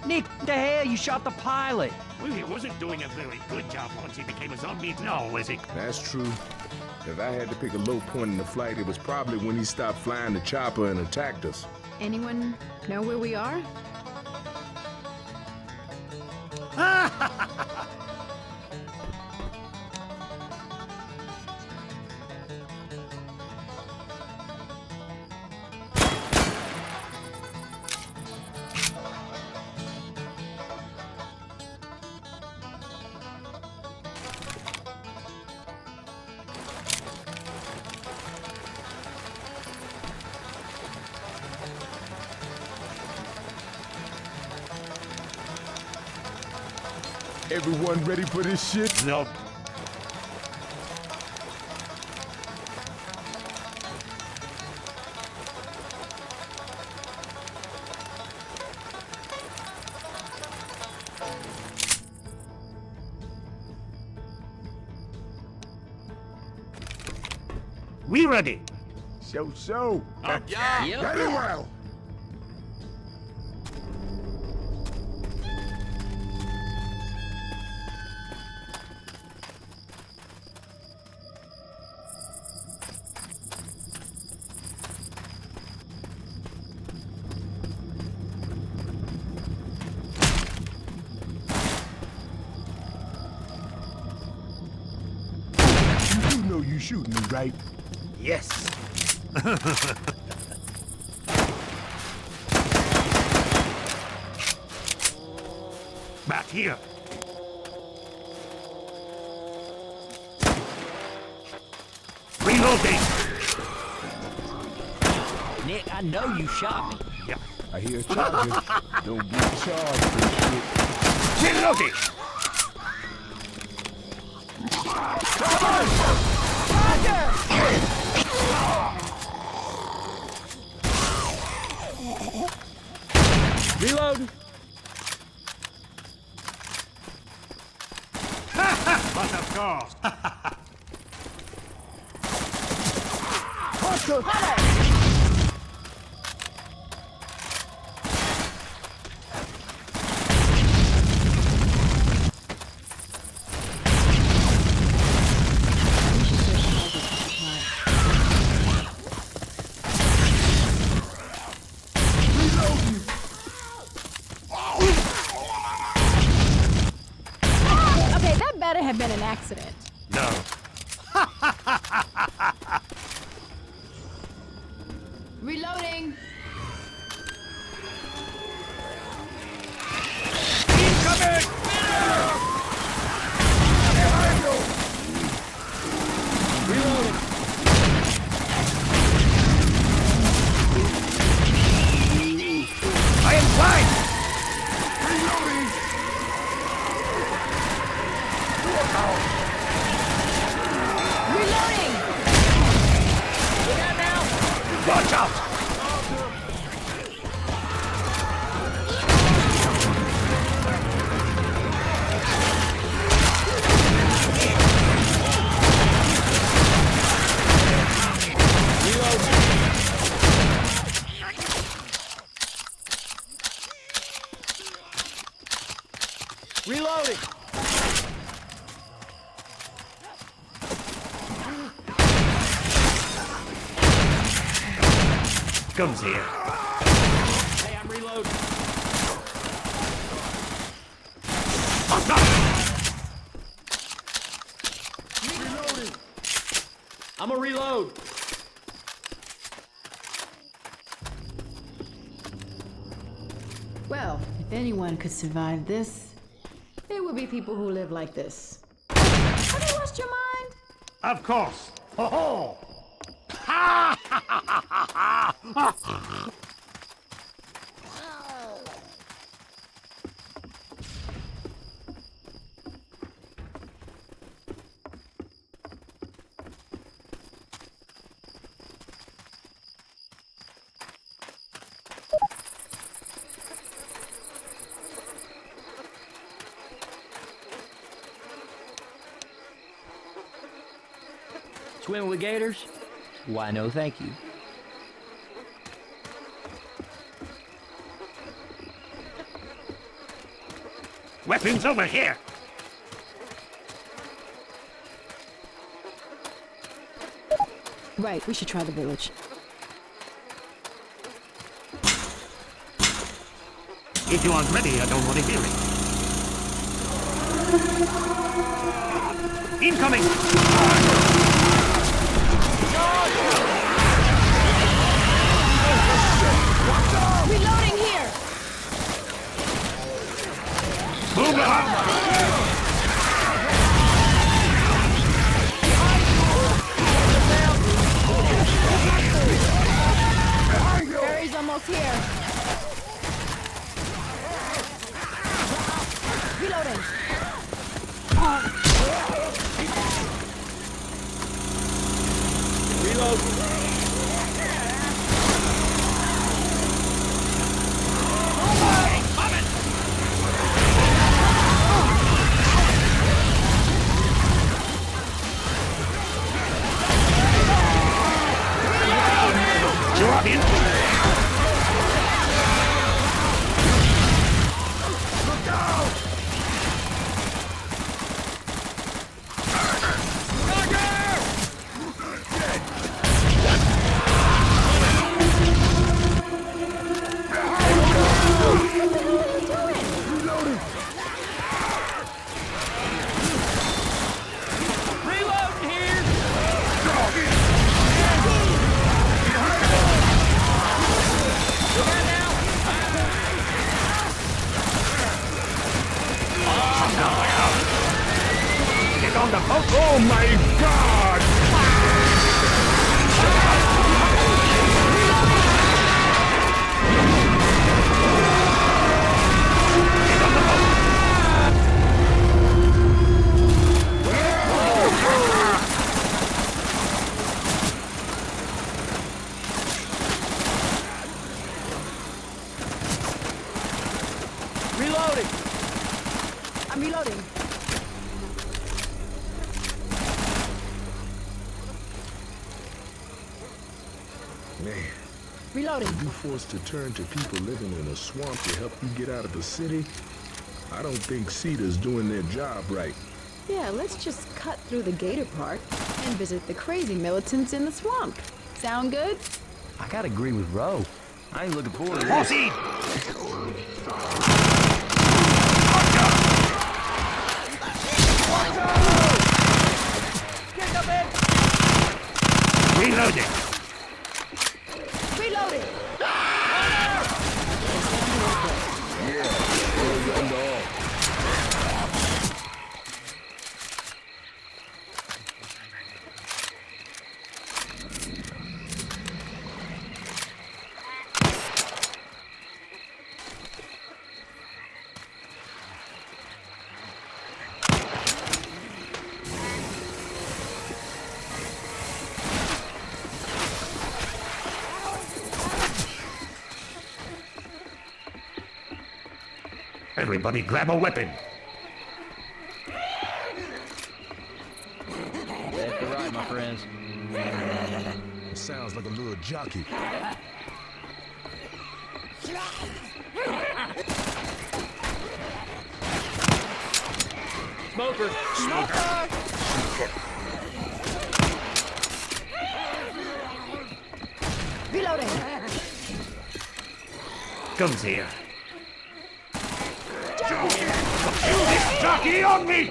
Nick, the hell? You shot the pilot. Well, he wasn't doing a very good job once he became a zombie now, was he? That's true. If I had to pick a low point in the flight, it was probably when he stopped flying the chopper and attacked us. Anyone know where we are? Everyone ready for this shit? Nope. We ready? So. Yeah. Very well. You know you shooting me, right? Yes. Back here. Reloading. Nick, I know you shot me. Yeah. I hear charges. Don't get charged for shit. Reloading. Reload. But of course. Okay, that better have been an accident. No. Reloading. I am fine. Reloading. Watch out. Reloading. Comes here. Hey, I'm reloading. What's up? I'm a reload. Well, if anyone could survive this, it would be people who live like this. Have you lost your mind? Of course. Ho ho. Swimming with gators? Why, no, thank you. Weapons over here! Right, we should try the village. If you aren't ready, I don't want to hear it. Incoming! Reloading here! Move up! Barry's almost here. Reloading. Drop in! Reloading here! Get on the boat! Oh my God! Reloading! I'm reloading. Man, Reloading. you forced to turn to people living in a swamp to help you get out of the city? I don't think CEDA's doing their job right. Yeah, let's just cut through the gator part and visit the crazy militants in the swamp. Sound good? I gotta agree with Ro. I ain't looking forward to this. Proceed! Reloading! Reloading. Everybody grab a weapon! Left to right, my friends. Sounds like a little jockey. Smoker! Reloading. Guns here. This jockey on me!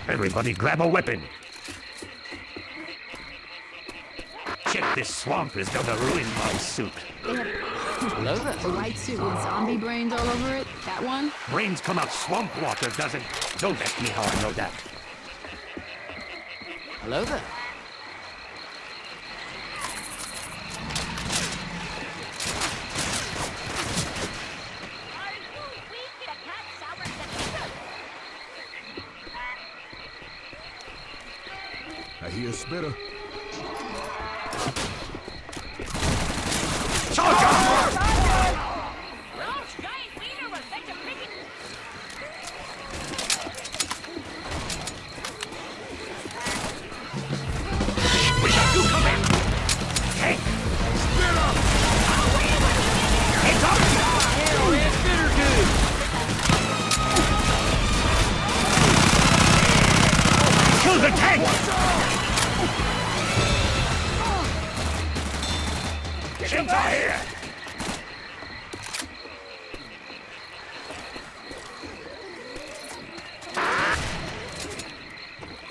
Everybody grab a weapon! Shit, this swamp is gonna ruin my suit. Hello there. A white suit with zombie brains all over it. That one? Brains come out swamp water, doesn't? Don't ask me how I know that. Hello there. I hear a spitter. Russians are here!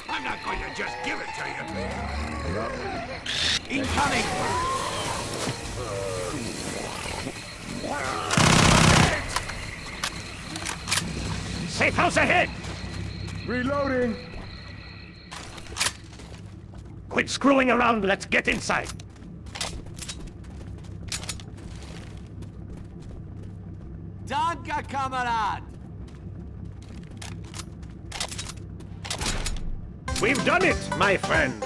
I'm not going to just give it to you. Incoming! Safe house ahead! Reloading! Quit screwing around, let's get inside. Danke, Kamerad! We've done it, my friend!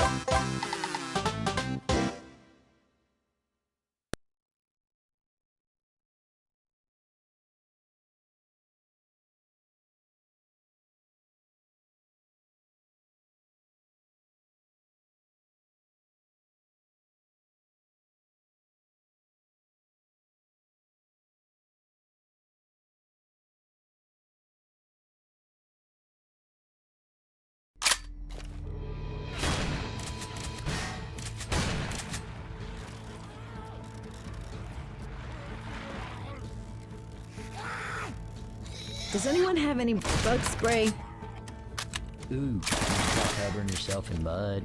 Does anyone have any bug spray? Ooh, stop covering yourself in mud.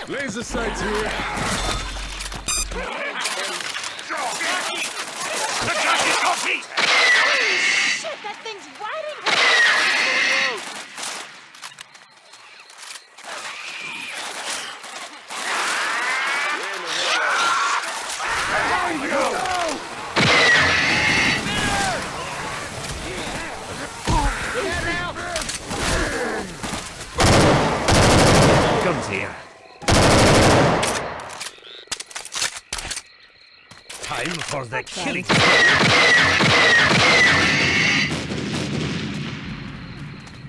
Laser sights here. Shit, that thing's right in here! Comes here. Time for the killing.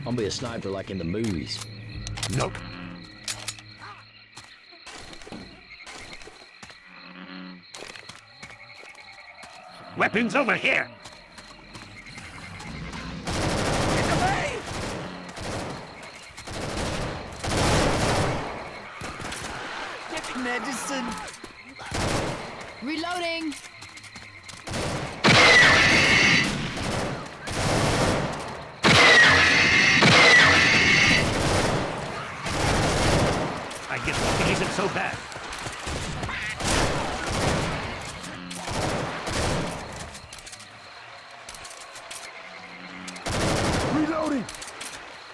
I'll be a sniper like in the movies. Nope. Weapons over here. Get medicine! Reloading! I guess walking isn't so bad. Reloading!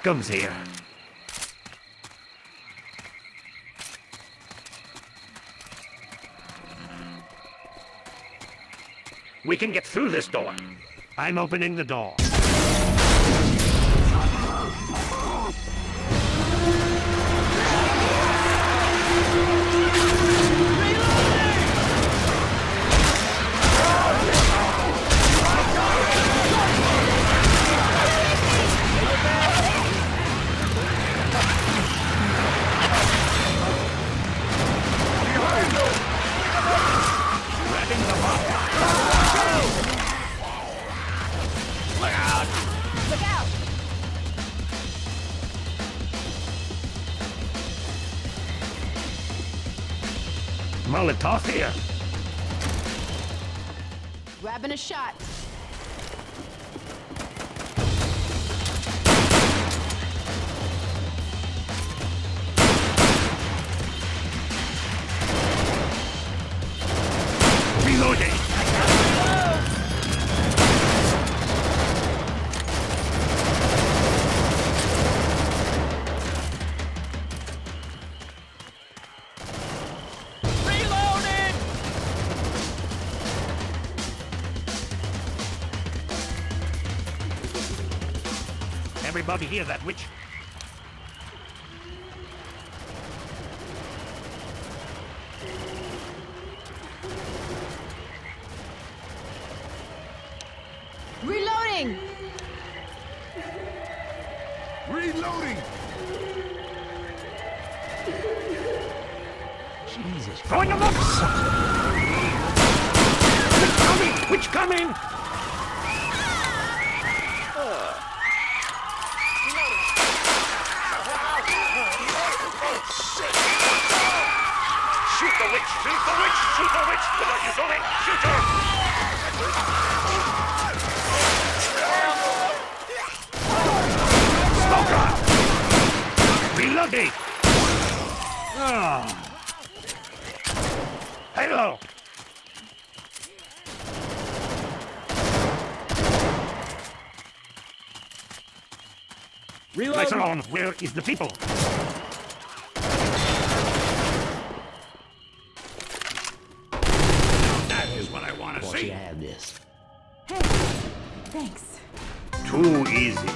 Comes here. We can get through this door. I'm opening the door. Grabbing the bomb. Molotov here. Grabbing a shot. Reloading. Reloading! Everybody hear that witch? Reloading! Reloading! Jesus. Throwing them up! Witch coming! Witch coming! Shoot the witch! Shoot the witch! Shoot the witch! What are you doing? Shoot her! Smoker! Reloading! Hello! Lights are on. Where is the people? That is what I want to Once you see. have this. Hey, thanks. Too easy.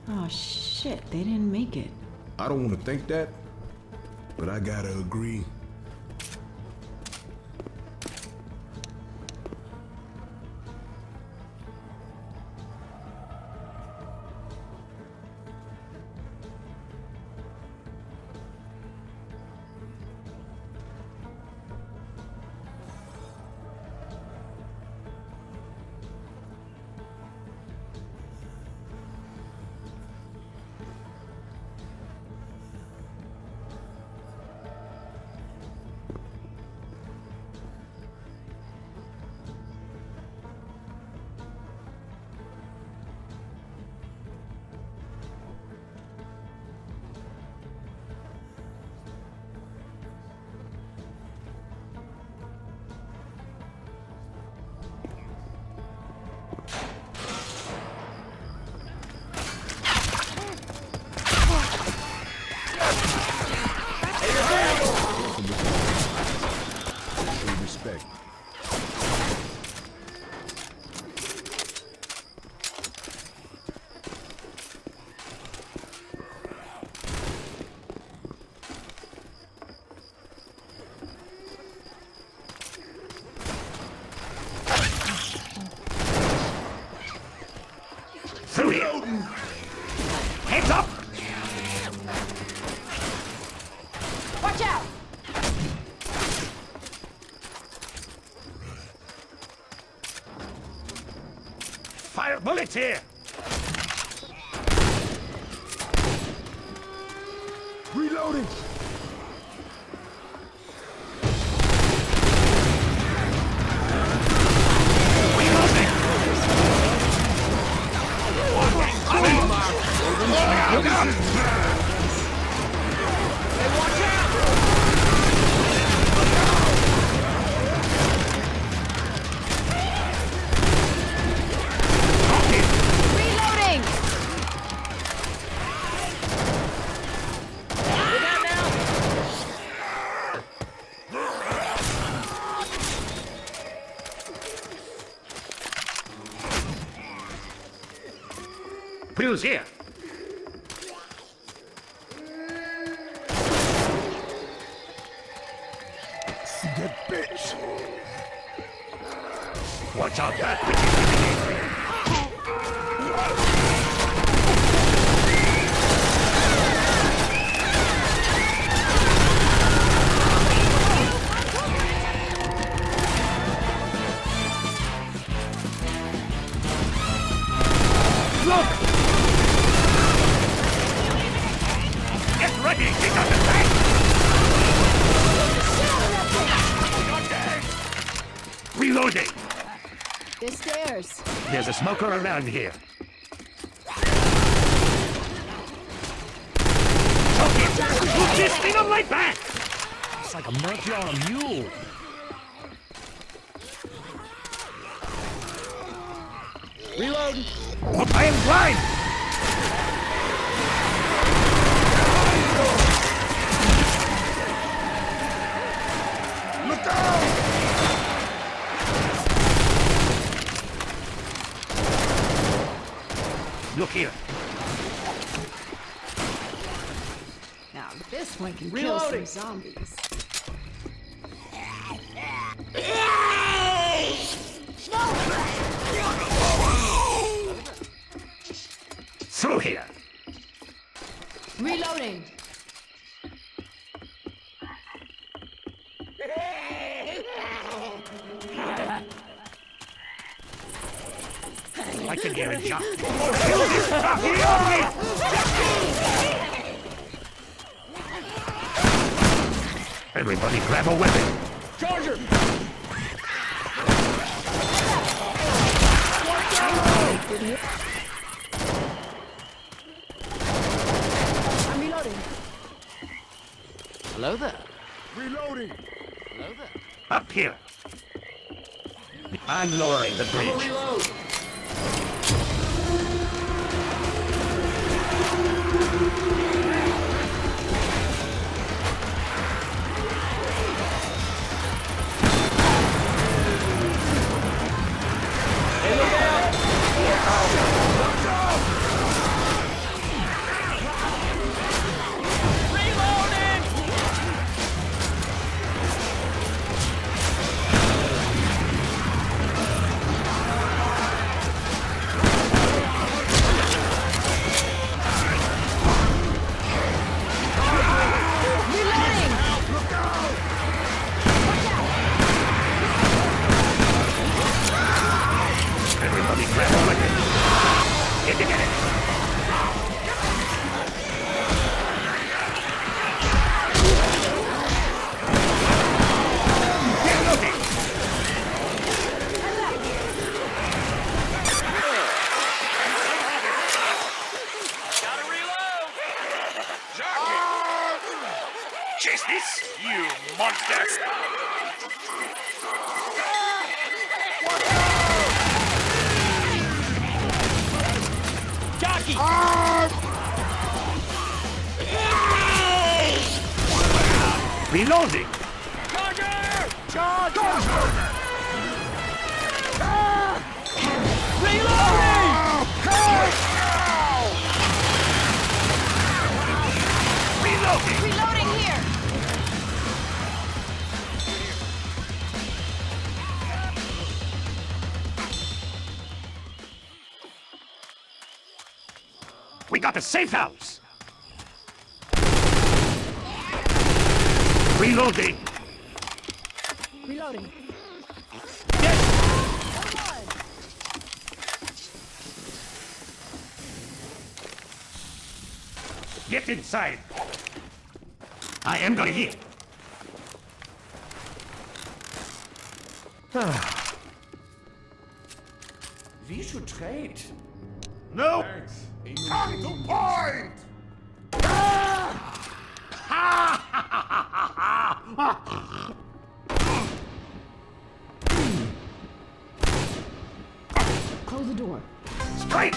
Oh shit, they didn't make it. I don't want to think that, but I gotta agree. Show respect. Through here. Heads up! Watch out! Fire bullets here! Reloading! Reloading! Look out! Reloading! Look out now! Who's here? See that bitch? Watch out, that Look! Get ready! He got the tank! Reloading! There's stairs. There's a smoker around here. Chucky! Put this thing on my back! It's like a monkey on a mule. Reload! I am blind! Look out! Look here. Now this one can Reloading. kill some zombies. Through here. Reloading. I can hear a shot. Kill this Chucky on me! Everybody grab a weapon. Charger! I'm reloading. Hello there. Reloading! Hello there. Up here. I'm lowering the bridge. Reload! Hey, look out! Reloading! Everybody grab a weapon. Get it. Get looking. Gotta reload! Chase this, you monsters! Jockey! Reloading! Charger! Reloading! Reloading! Reloading here. We got a safe house! Reloading! Reloading. Get inside! I am gonna hit! We should trade. No! Come to point! Close the door. Straight!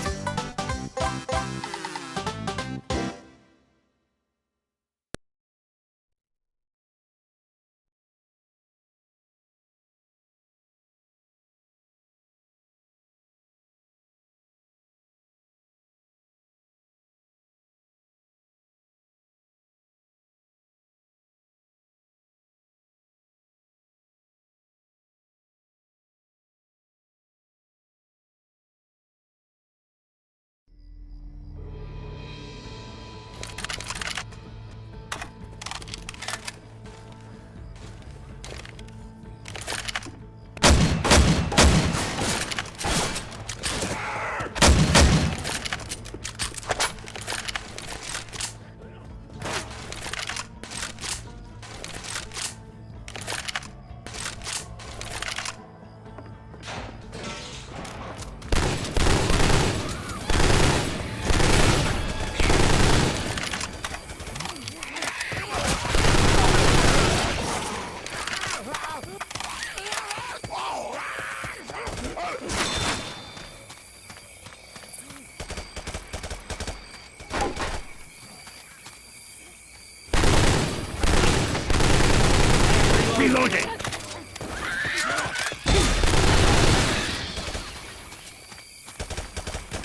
Reloading!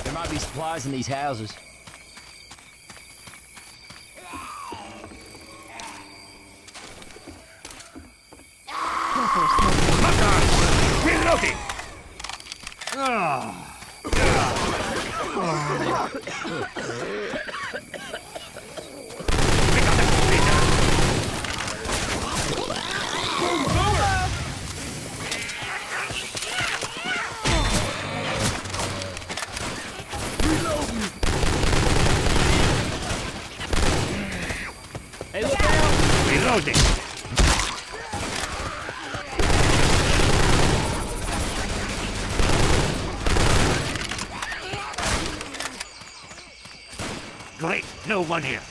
There might be supplies in these houses. Reloading! Hey, look out! Reloading! Great, no one here.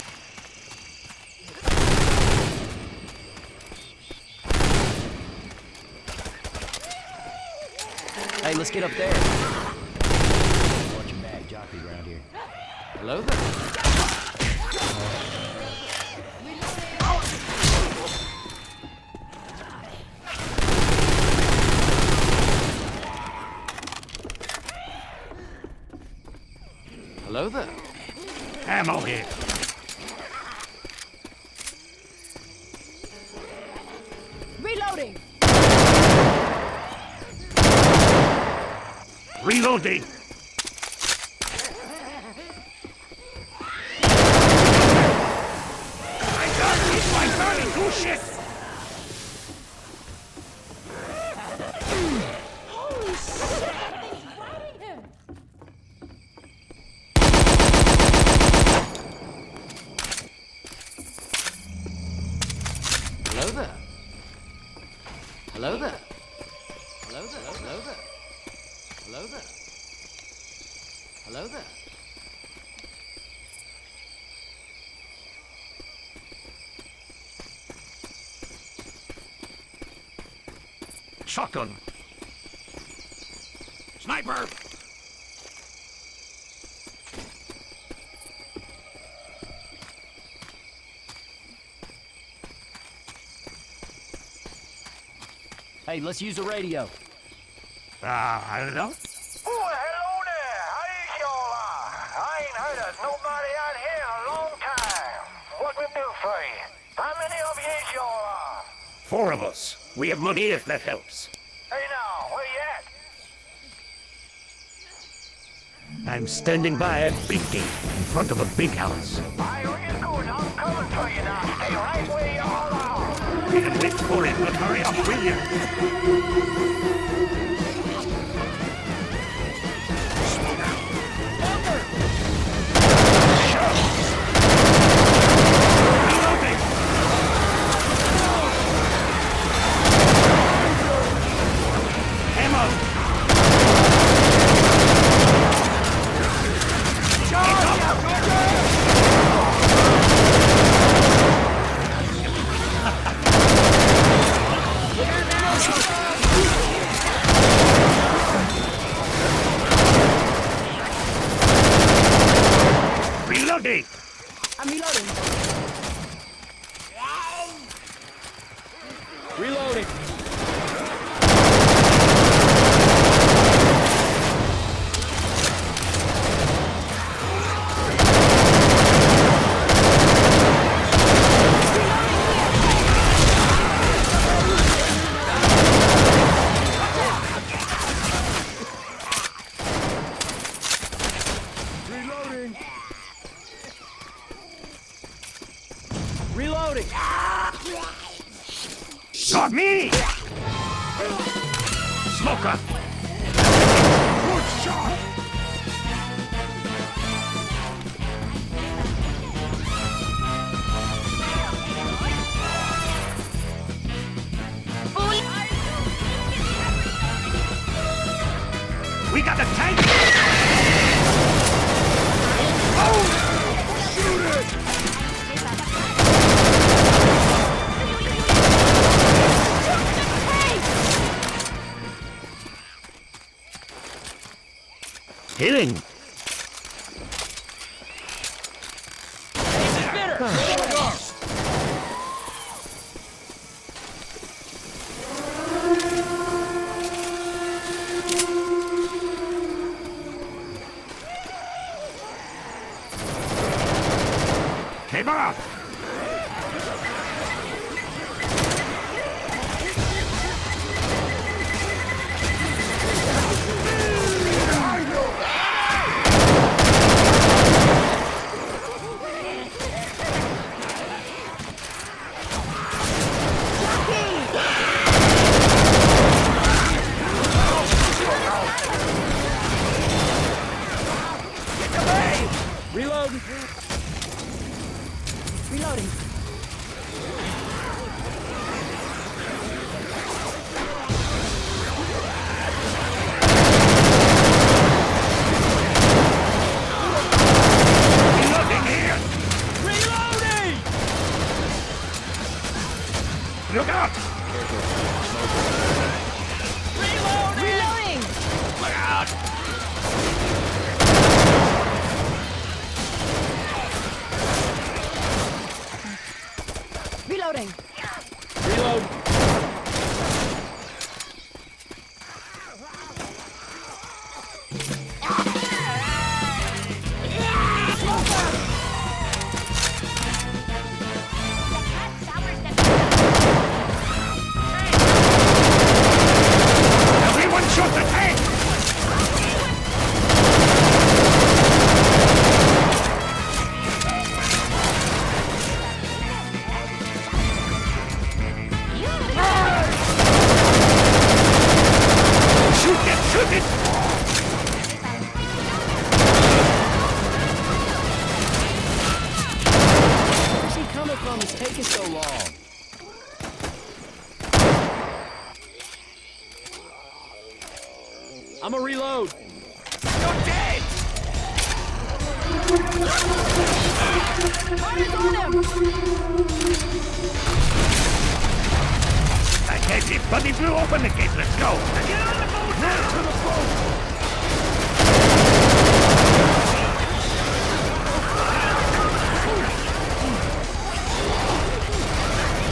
Hey, let's get up there. Watch your back, jockeys around here. Hello there. Hello there. Ammo here. Reloading! Reloading! I got hit by 32 shit! Holy shit! Fighting him! Hello there. Hello there. Hello there. Hello there. Hello there. Hello there. Shotgun! Sniper! Hey, let's use the radio. I don't know. Oh, hello there. How is y'all are? I ain't heard of nobody out here in a long time. What we do for you? How many of you is y'all are? 4 of us. We have money if that helps. Hey now, where you at? I'm standing by a big gate in front of a big house. Aye, where you going? I'm coming for you now. Stay right where y'all are. Can't wait for it, but hurry up, will you? Reloading! Ammo! Reloading! I'm reloading. Reloading. Reloading. Not me! Smoker! Good shot! We got the tank! Oh! Shoot it! Hitting! I'm a reload. You're dead! That gate is bloody blew open the gate. Let's go. Get on the boat now! To the boat!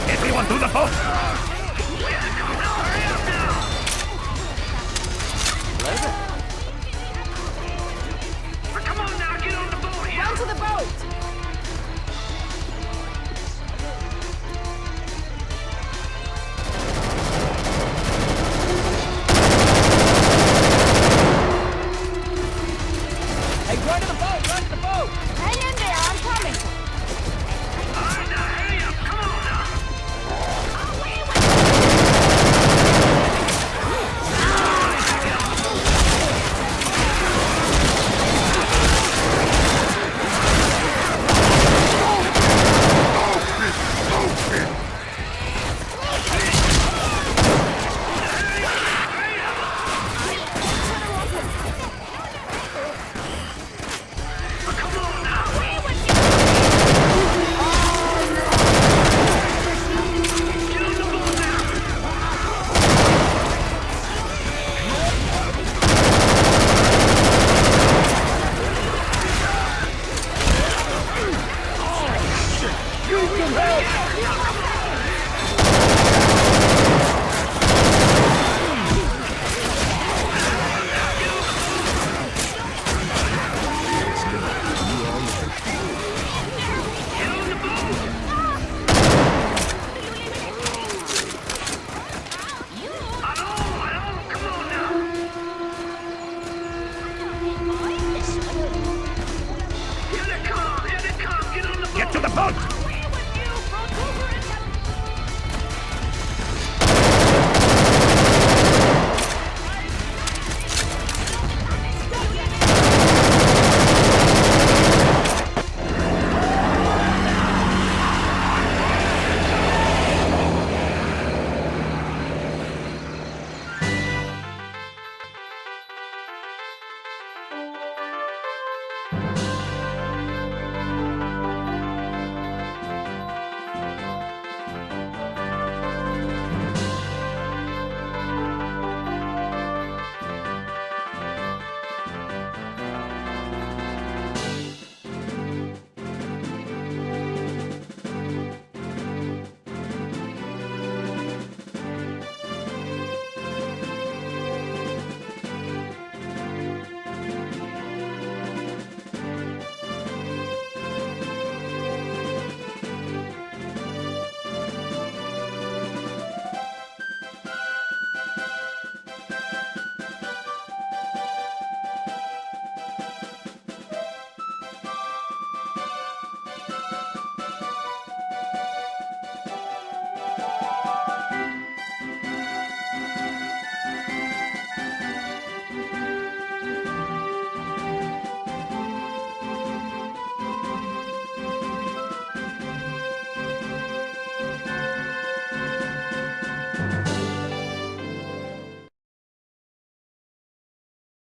Everyone to the boat!